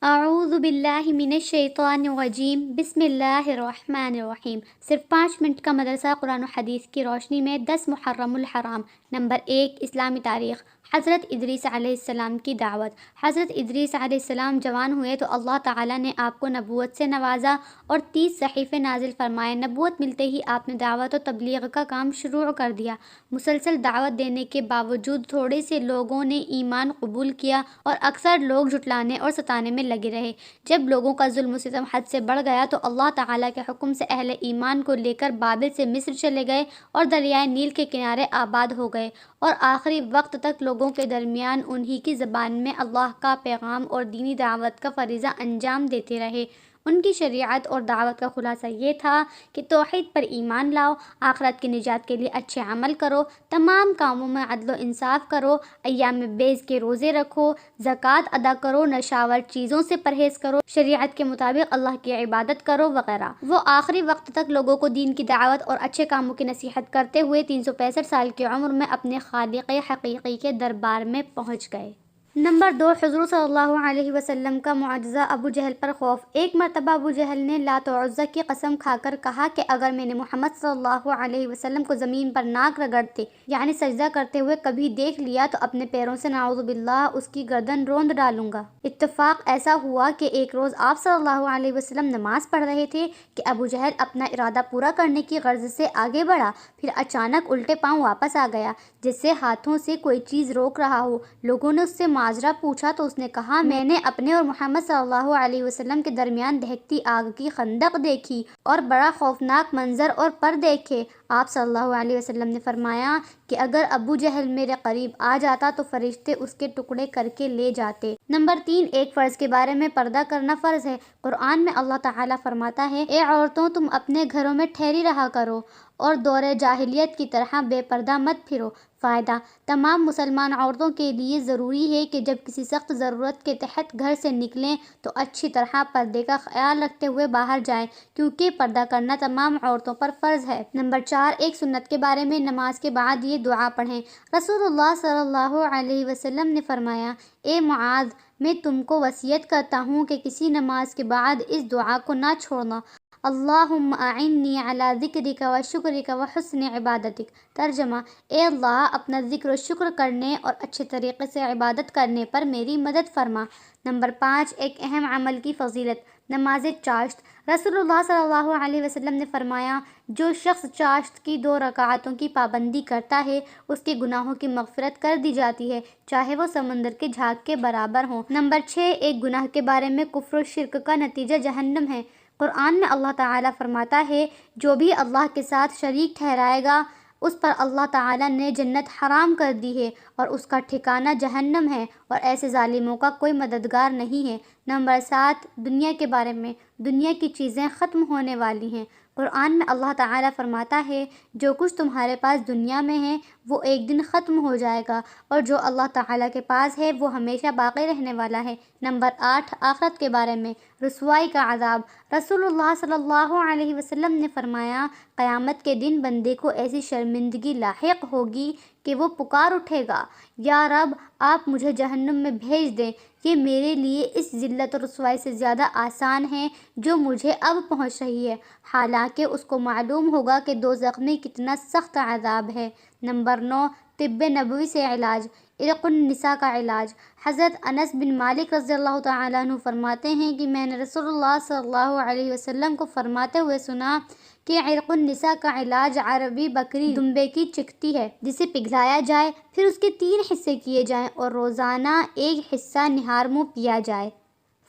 اعوذ باللہ من الشیطان الرجیم، بسم اللہ الرحمن الرحیم۔ صرف 5 منٹ کا مدرسہ قرآن و حدیث کی روشنی میں 10 محرم الحرام۔ نمبر 1، اسلامی تاریخ۔ حضرت ادریس علیہ السلام کی دعوت۔ حضرت ادریس علیہ السلام جوان ہوئے تو اللہ تعالیٰ نے آپ کو نبوت سے نوازا اور 30 صحیفے نازل فرمائے۔ نبوت ملتے ہی آپ نے دعوت و تبلیغ کا کام شروع کر دیا۔ مسلسل دعوت دینے کے باوجود تھوڑے سے لوگوں نے ایمان قبول کیا اور اکثر لوگ جھٹلانے اور ستانے میں لگے رہے۔ جب لوگوں کا ظلم و ستم حد سے بڑھ گیا تو اللہ تعالیٰ کے حکم سے اہل ایمان کو لے کر بابل سے مصر چلے گئے اور دریائے نیل کے کنارے آباد ہو گئے، اور آخری وقت تک لوگوں کے درمیان انہی کی زبان میں اللہ کا پیغام اور دینی دعوت کا فریضہ انجام دیتے رہے۔ ان کی شریعت اور دعوت کا خلاصہ یہ تھا کہ توحید پر ایمان لاؤ، آخرت کی نجات کے لیے اچھے عمل کرو، تمام کاموں میں عدل و انصاف کرو، ایام بیض کے روزے رکھو، زکوٰۃ ادا کرو، نشاور چیزوں سے پرہیز کرو، شریعت کے مطابق اللہ کی عبادت کرو وغیرہ۔ وہ آخری وقت تک لوگوں کو دین کی دعوت اور اچھے کاموں کی نصیحت کرتے ہوئے 365 سال کی عمر میں اپنے خالق حقیقی کے دربار میں پہنچ گئے۔ نمبر 2، حضور صلی اللہ علیہ وسلم کا معجزہ ابو جہل پر خوف۔ ایک مرتبہ ابو جہل نے لات و عزیٰ کی قسم کھا کر کہا کہ اگر میں نے محمد صلی اللہ علیہ وسلم کو زمین پر ناک رگڑتے یعنی سجدہ کرتے ہوئے کبھی دیکھ لیا تو اپنے پیروں سے نعوذ باللہ اس کی گردن روند ڈالوں گا۔ اتفاق ایسا ہوا کہ ایک روز آپ صلی اللہ علیہ وسلم نماز پڑھ رہے تھے کہ ابو جہل اپنا ارادہ پورا کرنے کی غرض سے آگے بڑھا، پھر اچانک الٹے پاؤں واپس آ گیا جیسے ہاتھوں سے کوئی چیز روک رہا ہو۔ لوگوں نے اس سے معاذرہ پوچھا تو اس نے کہا، میں نے اپنے اور محمد صلی اللہ علیہ وسلم کے درمیان دہکتی آگ کی خندق دیکھی اور بڑا خوفناک منظر اور پر دیکھے۔ آپ صلی اللہ علیہ وسلم نے فرمایا کہ اگر ابو جہل میرے قریب آ جاتا تو فرشتے اس کے ٹکڑے کر کے لے جاتے۔ نمبر 3، ایک فرض کے بارے میں پردہ کرنا فرض ہے۔ قرآن میں اللہ تعالیٰ فرماتا ہے، اے عورتوں تم اپنے گھروں میں ٹھہری رہا کرو اور دور جاہلیت کی طرح بے پردہ مت پھرو۔ فائدہ: تمام مسلمان عورتوں کے لیے ضروری ہے کہ جب کسی سخت ضرورت کے تحت گھر سے نکلیں تو اچھی طرح پردے کا خیال رکھتے ہوئے باہر جائیں، کیونکہ پردہ کرنا تمام عورتوں پر فرض ہے۔ نمبر 4، ایک سنت کے بارے میں نماز کے بعد یہ دعا پڑھیں۔ رسول اللہ صلی اللہ علیہ وسلم نے فرمایا، اے معاذ، میں تم کو وصیت کرتا ہوں کہ کسی نماز کے بعد اس دعا کو نہ چھوڑنا، اللہم اعنی علی ذکرک و شکرک و حسن عبادتک۔ ترجمہ: اے اللہ، اپنا ذکر و شکر کرنے اور اچھے طریقے سے عبادت کرنے پر میری مدد فرما۔ نمبر 5، ایک اہم عمل کی فضیلت۔ نماز چاشت۔ رسول اللہ صلی اللہ علیہ وسلم نے فرمایا، جو شخص چاشت کی 2 رکعتوں کی پابندی کرتا ہے اس کے گناہوں کی مغفرت کر دی جاتی ہے، چاہے وہ سمندر کے جھاگ کے برابر ہوں۔ نمبر 6، ایک گناہ کے بارے میں کفر و شرک کا نتیجہ جہنم ہے۔ قرآن میں اللہ تعالیٰ فرماتا ہے، جو بھی اللہ کے ساتھ شریک ٹھہرائے گا اس پر اللہ تعالیٰ نے جنت حرام کر دی ہے اور اس کا ٹھکانہ جہنم ہے، اور ایسے ظالموں کا کوئی مددگار نہیں ہے۔ نمبر 7، دنیا کے بارے میں۔ دنیا کی چیزیں ختم ہونے والی ہیں۔ قرآن میں اللہ تعالیٰ فرماتا ہے، جو کچھ تمہارے پاس دنیا میں ہے وہ ایک دن ختم ہو جائے گا، اور جو اللہ تعالیٰ کے پاس ہے وہ ہمیشہ باقی رہنے والا ہے۔ نمبر 8، آخرت کے بارے میں۔ رسوائی کا عذاب۔ رسول اللہ صلی اللہ علیہ وسلم نے فرمایا، قیامت کے دن بندے کو ایسی شرمندگی لاحق ہوگی کہ وہ پکار اٹھے گا، یا رب، آپ مجھے جہنم میں بھیج دیں، یہ میرے لیے اس ذلت و رسوائی سے زیادہ آسان ہے جو مجھے اب پہنچ رہی ہے، حالانکہ اس کو معلوم ہوگا کہ دوزخ میں کتنا سخت عذاب ہے۔ نمبر 9، طب نبوی سے علاج۔ عرق النساء کا علاج۔ حضرت انس بن مالک رضی اللہ تعالیٰ عنہ فرماتے ہیں کہ میں نے رسول اللہ صلی اللہ علیہ وسلم کو فرماتے ہوئے سنا کہ عرق النساء کا علاج عربی بکری دمبے کی چکتی ہے، جسے پگھلایا جائے، پھر اس کے 3 حصے کیے جائیں اور روزانہ ایک حصہ نہار منہ پیا جائے۔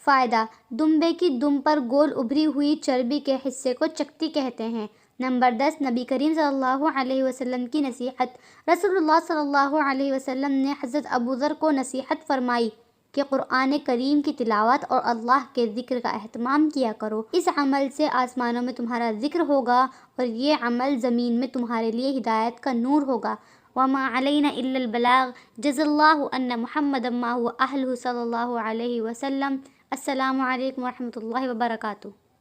فائدہ: دمبے کی دم پر گول ابھری ہوئی چربی کے حصے کو چکتی کہتے ہیں۔ نمبر 10، نبی کریم صلی اللہ علیہ وسلم کی نصیحت۔ رسول اللہ صلی اللہ علیہ وسلم نے حضرت ابو ذر کو نصیحت فرمائی کہ قرآن کریم کی تلاوت اور اللہ کے ذکر کا اہتمام کیا کرو، اس عمل سے آسمانوں میں تمہارا ذکر ہوگا اور یہ عمل زمین میں تمہارے لیے ہدایت کا نور ہوگا۔ وما علینا الا البلاغ، جزا اللہ ان محمد ما هو اہلہ صلی اللہ علیہ وسلم۔ السلام علیکم ورحمۃ اللہ وبرکاتہ۔